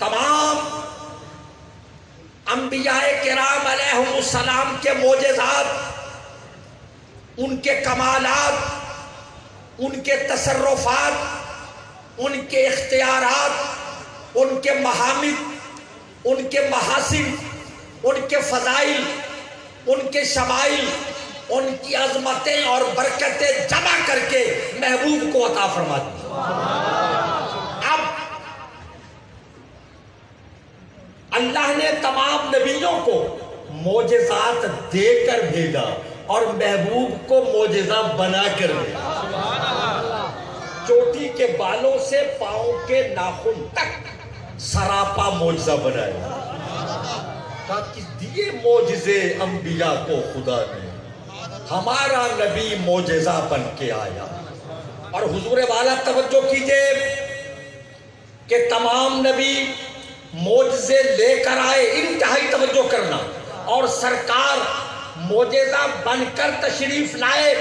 تمام انبیاء کرام علیہم السلام کے معجزات، ان کے کمالات، ان کے تصرفات، ان کے اختیارات، ان کے محامد، ان کے محاسن، ان کے فضائل، ان کے شمائل، ان کی عظمتیں اور برکتیں جمع کر کے محبوب کو عطا فرماتی ہیں۔ اب اللہ نے تمام نبیوں کو معجزات دے کر بھیجا اور محبوب کو معجزہ بنا کر بھیجا۔ چوٹی کے بالوں سے پاؤں کے ناخن تک سراپا معجزہ بنایا۔ تاکہ دیے معجزے انبیاء کو خدا نے، ہمارا نبی معجزہ بن کے آیا۔ اور حضور والا توجہ کیجئے کہ تمام نبی معجزے لے کر آئے، انتہائی توجہ کرنا، اور سرکار معجزہ بن کر تشریف لائے۔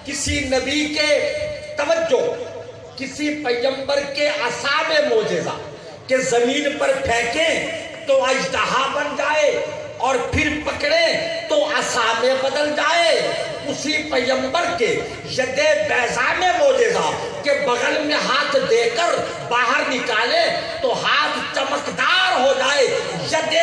کسی نبی کے توجہ، کسی پیغمبر کے عصا میں معجزہ کہ زمین پر پھینکیں تو اژدہا بن جائے اور پھر پکڑیں تو عصا میں بدل جائے۔ اسی پیغمبر کے ید بیضا میں معجزہ کہ بغل میں ہاتھ دے کر باہر نکالے تو ہاتھ چمکدار ہو جائے۔ ید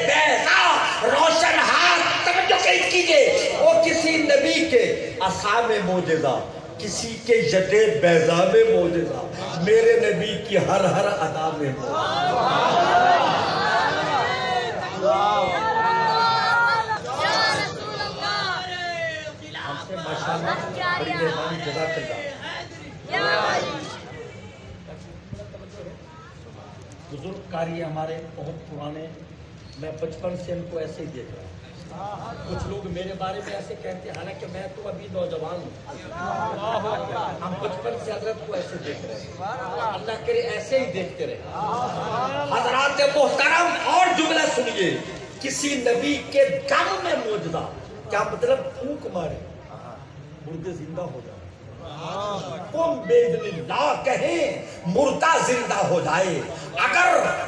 بیضا، روشن ہاتھ، توجہ کیجئے، وہ کسی نبی کے عصا میں معجزہ، کسی کے ید بیضا میں معجزہ، میرے نبی کی ہر ادا میں بزرگ کاری ہمارے بہت پرانے، میں بچپن سے ان کو ایسے ہی دیکھ رہا ہوں۔ کچھ لوگ میرے بارے میں ایسے کہتے ہیں، حالانکہ میں تو ابھی نوجوان ہوں، ہم بچپن سے حضرت کو ایسے دیکھ رہے ہیں، اللہ کرے ایسے ہی دیکھتے رہے۔ حضرات محترم، اور جملہ سنیے، کسی نبی کے دم میں معجزہ، کیا مطلب؟ پھونک مارے مردے زندہ ہو جائے، قم باذن اللہ کہیں مردہ زندہ ہو جائے، اگر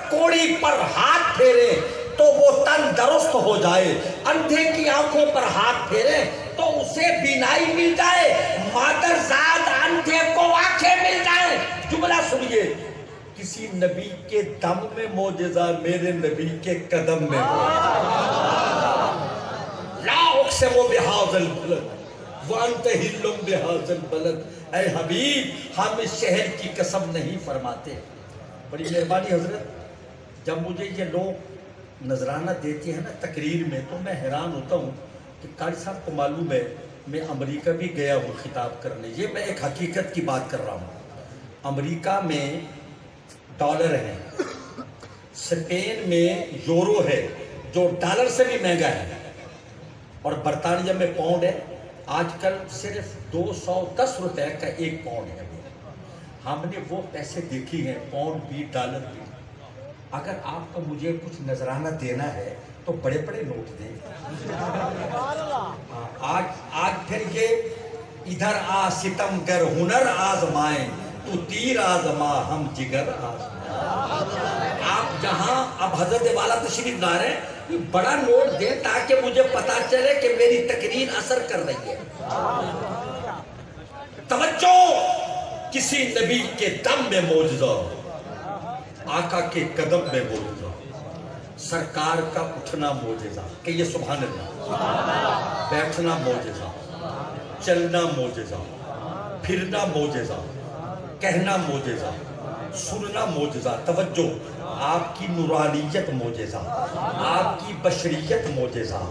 کوڑی پر ہاتھ پھیرے تو وہ تندرست ہو جائے، اندھے کی آنکھوں پر ہاتھ پھیرے تو اسے بینائی مل جائے، مادر زاد اندھے کو آنکھیں مل جائے۔ جملہ سنیے، کسی نبی کے دم میں معجزہ، میرے نبی کے قدم میں لا اقسم بہذا البلد وانت حل بہذا البلد۔ اے حبیب، ہم اس شہر کی قسم نہیں فرماتے۔ بڑی مہربانی حضرت، جب مجھے یہ لوگ نذرانہ دیتے ہیں نا تقریر میں، تو میں حیران ہوتا ہوں کہ قاری صاحب کو معلوم ہے میں امریکہ بھی گیا ہوں خطاب کرنے۔ یہ میں ایک حقیقت کی بات کر رہا ہوں۔ امریکہ میں ڈالر ہے، اسپین میں یورو ہے جو ڈالر سے بھی مہنگا ہے، اور برطانیہ میں پاؤنڈ ہے۔ آج کل صرف 210 روپے کا ایک پاؤنڈ ہے۔ ہم نے وہ پیسے دیکھی ہیں، پاؤنڈ بھی ڈالر بھی۔ اگر آپ کو مجھے کچھ نذرانہ دینا ہے تو بڑے بڑے نوٹ دیں۔ آج پھر یہ ادھر آ ستم گر ہنر آزمائیں، تو تیر آزما ہم جگر آزمائیں۔ آپ جہاں اب حضرت والا تشریف لا رہے ہیں، بڑا نوٹ دیں تاکہ مجھے پتا چلے کہ میری تقریر اثر کر رہی ہے۔ توجہ، کسی نبی کے دم میں معجزہ، آقا کے قدم میں معجزہ، سرکار کا اٹھنا معجزہ، کہیے سبحان اللہ، بیٹھنا معجزہ، چلنا معجزہ، پھرنا معجزہ، کہنا معجزہ، سننا معجزہ۔ توجہ، آپ کی نورانیت معجزہ، آپ کی بشریت معجزہ،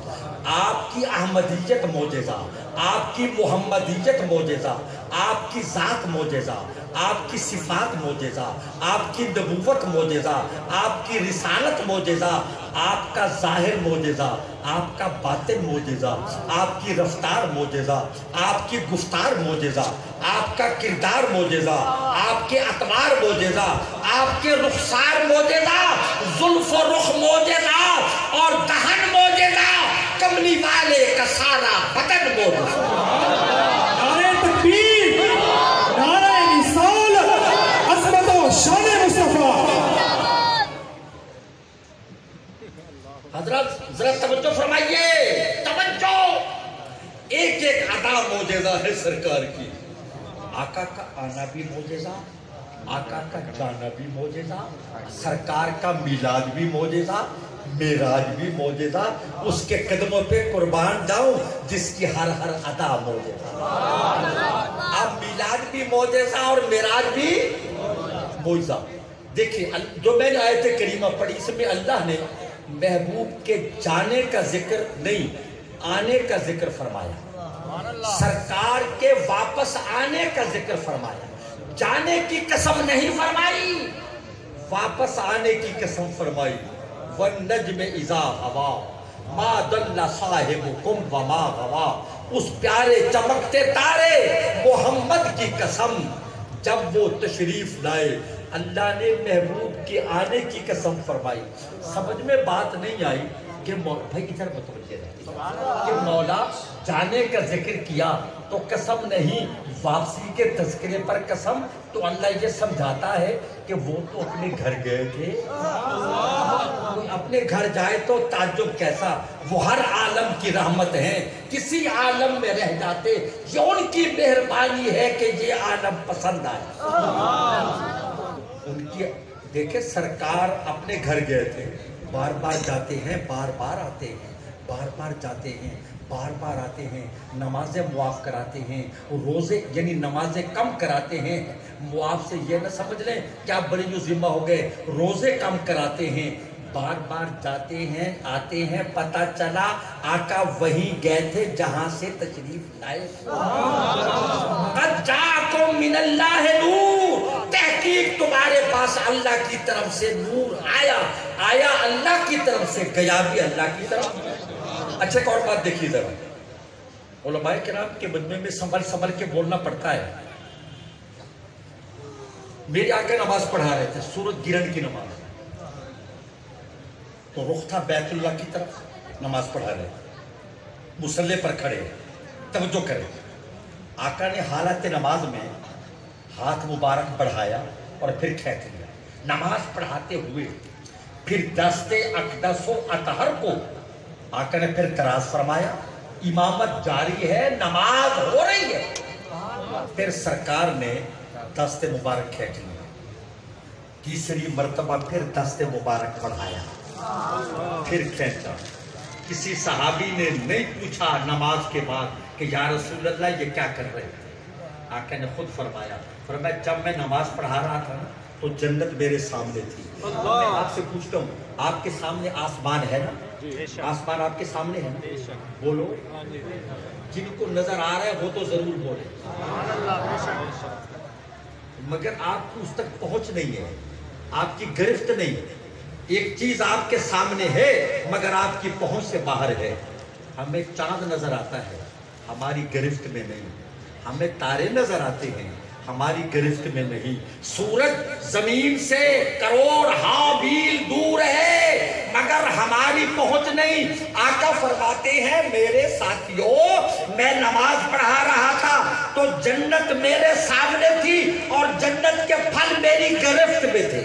آپ کی احمدیت معجزہ، آپ کی محمدیت معجزہ، آپ کی ذات معجزہ، آپ کی صفات معجزہ، آپ کی نبوت معجزہ، آپ کی رسالت معجزہ، آپ کا ظاہر معجزہ، آپ کا باطن معجزہ، آپ کی رفتار معجزہ، آپ کی گفتار معجزہ، آپ کا کردار معجزہ، آپ کے اطوار معجزہ، آپ کے رخسار معجزہ، زلف و رخ معجزہ، اور دہن معجزہ، کملی والے کا سارا بدن معجزہ۔ نعرہ تکبیر، نعرہ رسالت، عظمت و شان مصطفیٰ۔ حضرت ذرا توجہ فرمائیے، توجہ، ایک ایک ادا معجزہ ہے سرکار کی. آقا کا آنا بھی معجزہ، آقا کا جانا بھی معجزہ، سرکار کا میلاد بھی معجزہ، معراج بھی معجزہ، اس کے قدموں پہ قربان جاؤں جس کی ہر ہر ادا معجزہ. اب میلاد بھی معجزہ اور معراج بھی معجزہ. دیکھیں جو میں نے آیت کریمہ پڑھی، اس میں اللہ نے محبوب کے جانے کا ذکر نہیں، آنے کا ذکر فرمایا، سرکار کے واپس آنے کا ذکر فرمایا. جانے کی قسم نہیں فرمائی، واپس آنے کی قسم فرمائی. وَالنَّجْمِ إِذَا هَوَىٰ مَا ضَلَّ صَاحِبُكُمْ وَمَا غَوَىٰ. اس پیارے چمکتے تارے محمد کی قسم، جب وہ تشریف لائے. اللہ نے محبوب کے آنے کی قسم فرمائی. سمجھ میں بات نہیں آئی کہ بھائی ادھر متوجہ رہے کہ مولا جانے کا ذکر کیا تو قسم نہیں، واپسی کے تذکرے پر قسم. تو اللہ یہ سمجھاتا ہے کہ وہ تو اپنے گھر گئے تھے، اپنے گھر جائے تو تعجب کیسا، وہ ہر عالم کی رحمت ہیں، کسی عالم میں رہ جاتے، یہ ان کی مہربانی ہے کہ یہ عالم پسند آئے. ان کی دیکھیں سرکار اپنے گھر گئے تھے، بار بار جاتے ہیں، بار بار آتے ہیں، بار بار جاتے ہیں، بار بار آتے ہیں. نمازیں معاف کراتے ہیں، روزے یعنی نمازیں کم کراتے ہیں. معاف سے یہ نہ سمجھ لیں کیا بڑی جو ذمہ ہو گئے، روزے کم کراتے ہیں. بار بار جاتے ہیں، آتے ہیں، پتہ چلا آقا وہیں گئے تھے جہاں سے تشریف لائے. قد جاءکم من اللہ نور، تحقیق تمہارے پاس اللہ کی طرف سے نور آیا. آیا اللہ کی طرف سے، گیا بھی اللہ کی طرف. اچھا ایک اور بات دیکھیے ذرا، علماء کرام کے مجمع میں سنبھل کے بولنا پڑتا ہے. میرے آقا نماز پڑھا رہے تھے، سورج گرہن کی نماز، تو رخ تھا بیت اللہ کی طرف، نماز پڑھا رہے تھے، مصلی پر کھڑے. توجہ کریں، آقا نے حالت نماز میں ہاتھ مبارک بڑھایا اور پھر کھینچ لیا. نماز پڑھاتے ہوئے پھر دست اقدس و اطہر کو آقا نے پھر دراز فرمایا. امامت جاری ہے، نماز ہو رہی ہے. پھر سرکار نے دست مبارک کھینچ لیا. تیسری مرتبہ پھر دست مبارک بڑھایا، پھر کھینچا. کسی صحابی نے نہیں پوچھا نماز کے بعد کہ یا رسول اللہ یہ کیا کر رہے تھے. آقا نے خود فرمایا جب میں نماز پڑھا رہا تھا تو جنت میرے سامنے تھی. میں آپ سے پوچھتا ہوں، آپ کے سامنے آسمان ہے نا؟ آسمان آپ کے سامنے ہے نا؟ بولو، جن کو نظر آ رہا ہے وہ تو ضرور بولے، مگر آپ کو اس تک پہنچ نہیں ہے، آپ کی گرفت نہیں. ایک چیز آپ کے سامنے ہے مگر آپ کی پہنچ سے باہر ہے. ہمیں چاند نظر آتا ہے، ہماری گرفت میں نہیں. ہمیں تارے نظر آتے ہیں، ہماری گرفت میں نہیں. سورج زمین سے کروڑ ہاں میل دور ہے مگر ہماری پہنچ نہیں. آقا فرماتے ہیں میرے ساتھیوں، میں نماز پڑھا رہا تھا تو جنت میرے سامنے تھی اور جنت کے پھل میری گرفت میں تھے.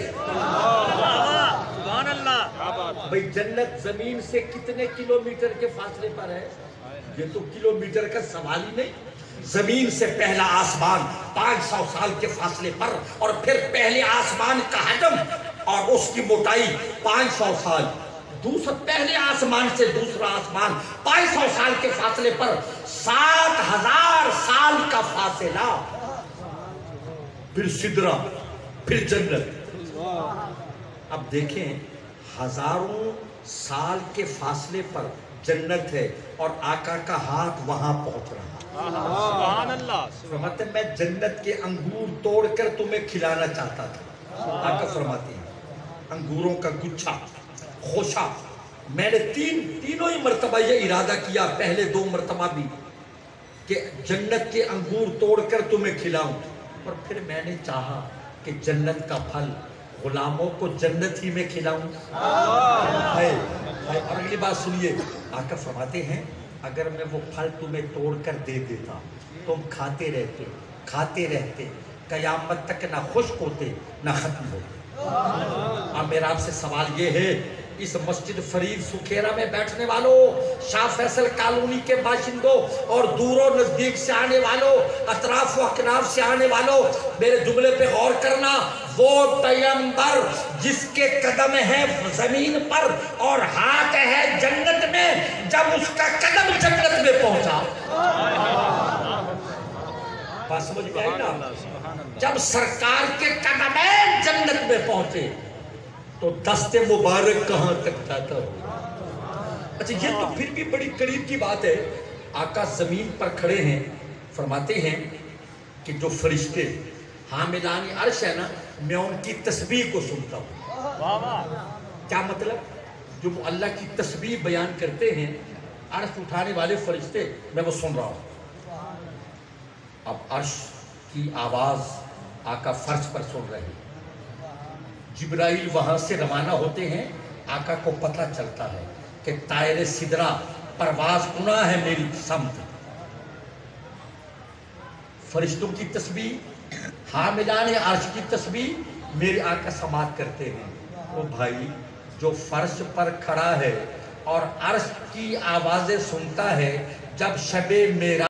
بھئی جنت زمین سے کتنے کلومیٹر کے فاصلے پر ہے؟ یہ تو کلومیٹر کا سوال ہی نہیں. زمین سے پہلا آسمان 500 سال کے فاصلے پر، اور پھر پہلے آسمان کا حجم اور اس کی موٹائی 500 سال. پہلے آسمان سے دوسرا آسمان 500 سال کے فاصلے پر 7000 سال کا فاصلہ. پھر سدرہ، پھر جنت. اب دیکھیں ہزاروں سال کے فاصلے پر جنت ہے اور آقا کا ہاتھ وہاں پہنچ رہا. سبحان اللہ. فرماتے ہیں میں جنت کے انگور توڑ کر تمہیں کھلانا چاہتا تھا. آقا فرماتے ہیں انگوروں کا گچھا، خوشا. میں نے تینوں ہی مرتبہ یہ ارادہ کیا، پہلے 2 مرتبہ بھی، کہ جنت کے انگور توڑ کر تمہیں کھلاؤں. اور پھر میں نے چاہا کہ جنت کا پھل غلاموں کو جنت ہی میں کھلاؤں. اور اگلی بات سنیے، آقا فرماتے ہیں اگر میں وہ پھل تمہیں توڑ کر دے دیتا تم کھاتے رہتے قیامت تک نہ خشک ہوتے نہ ختم ہوتے. اب میرا آپ سے سوال یہ ہے اس مسجد فرید سکھیرا میں بیٹھنے والوں، شاہ فیصل کالونی کے باشندوں اور دور و نزدیک سے آنے والوں، اطراف و اکناف سے آنے والوں، میرے جملے پہ غور کرنا۔ وہ پیغمبر جس کے قدم ہے زمین پر اور ہاتھ ہے جنت میں، جب اس کا قدم جنت میں پہنچا، بات سمجھ میں آئی نا؟ جب سرکار کے قدمین جنت میں پہنچے تو دست مبارک کہاں تک جاتا ہو؟ اچھا یہ تو پھر بھی بڑی قریب کی بات ہے۔ آقا زمین پر کھڑے ہیں، فرماتے ہیں کہ جو فرشتے حاملان عرش ہے نا، میں ان کی تسبیح کو سنتا ہوں۔ کیا مطلب؟ جو اللہ کی تسبیح بیان کرتے ہیں عرش اٹھانے والے فرشتے، میں وہ سن رہا ہوں۔ اب عرش کی آواز آقا فرش پر سن رہے ہیں، جبرائیل وہاں سے روانہ ہوتے ہیں، آقا کو پتہ چلتا ہے کہ طائر سدرہ پرواز کنا ہے میری سمت۔ فرشتوں کی تسبیح، حاملان عرش کی تسبیح میرے آقا سماعت کرتے ہیں۔ وہ بھائی جو فرش پر کھڑا ہے اور عرش کی آوازیں سنتا ہے، جب شب معراج